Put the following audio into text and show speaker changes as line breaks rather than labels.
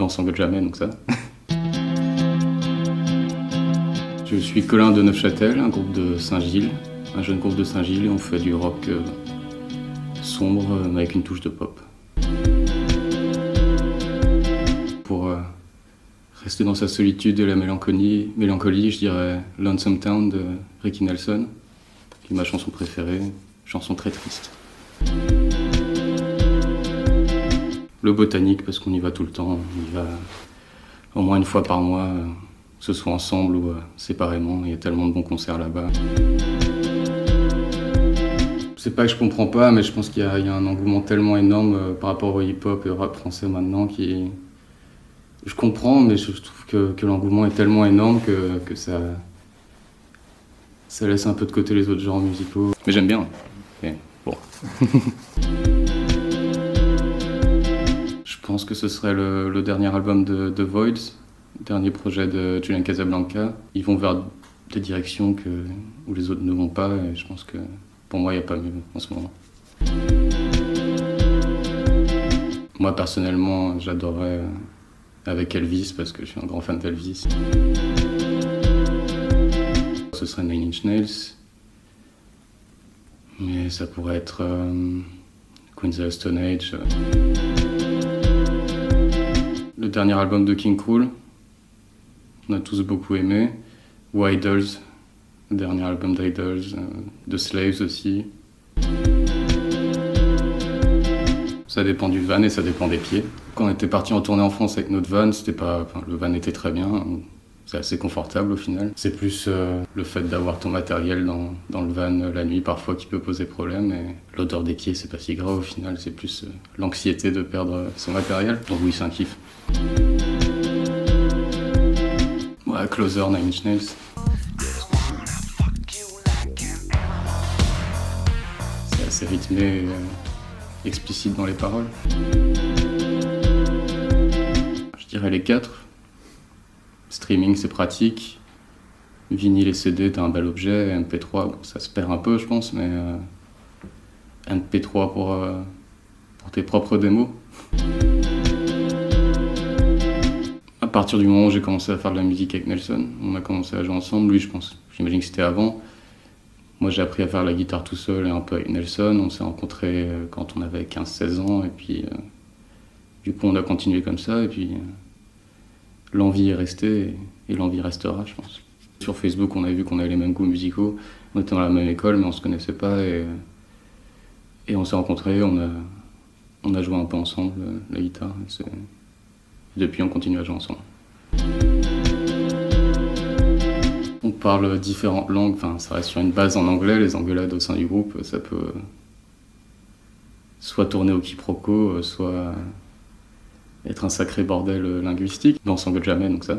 on s'engueule jamais, donc ça. Je suis Colin de Neufchâtel, un groupe de Saint-Gilles, un jeune groupe de Saint-Gilles, et on fait du rock sombre mais avec une touche de pop. Pour rester dans sa solitude et la mélancolie, je dirais Lonesome Town de Ricky Nelson, qui est ma chanson préférée, chanson très triste. Le Botanique, parce qu'on y va tout le temps, on y va au moins une fois par mois, que ce soit ensemble ou séparément, il y a tellement de bons concerts là-bas. C'est pas que je comprends pas, mais je pense qu'il y a un engouement tellement énorme par rapport au hip-hop et au rap français maintenant qui... Je comprends, mais je trouve que l'engouement est tellement énorme que ça laisse un peu de côté les autres genres musicaux. Mais j'aime bien. Et bon. Je pense que ce serait le dernier album de The Voids, le dernier projet de Julian Casablanca. Ils vont vers des directions où les autres ne vont pas, et je pense que pour moi, il n'y a pas mieux en ce moment. Moi, personnellement, j'adorais avec Elvis, parce que je suis un grand fan d'Elvis. Ce serait Nine Inch Nails, mais ça pourrait être Queens of the Stone Age. Le dernier album de King Krul, on a tous beaucoup aimé. Ou Idols, le dernier album d'Idols, de Slaves aussi. Ça dépend du van et ça dépend des pieds. Quand on était parti en tournée en France avec notre van, le van était très bien, c'est assez confortable au final. C'est plus le fait d'avoir ton matériel dans le van la nuit parfois qui peut poser problème, et l'odeur des pieds c'est pas si grave au final, c'est plus l'anxiété de perdre son matériel. Donc oui, c'est un kiff. Ouais, Closer, Nine Inch Nails. C'est assez rythmé et explicite dans les paroles. Je dirais les 4. Streaming, c'est pratique. Vinyle et CD, t'as un bel objet. MP3, bon, ça se perd un peu, je pense, mais MP3 pour tes propres démos. À partir du moment où j'ai commencé à faire de la musique avec Nelson, on a commencé à jouer ensemble. Lui, j'imagine que c'était avant. Moi, j'ai appris à faire la guitare tout seul et un peu avec Nelson. On s'est rencontrés quand on avait 15-16 ans, et puis du coup, on a continué comme ça, et puis l'envie est restée, et l'envie restera, je pense. Sur Facebook, on avait vu qu'on avait les mêmes goûts musicaux. On était dans la même école, mais on se connaissait pas, et on s'est rencontrés, on a joué un peu ensemble, la guitare. Et depuis, on continue à jouer ensemble. On parle différentes langues, enfin, ça reste sur une base en anglais. Les engueulades au sein du groupe, ça peut soit tourner au quiproquo, soit être un sacré bordel linguistique. Mais on s'engueule jamais, donc ça.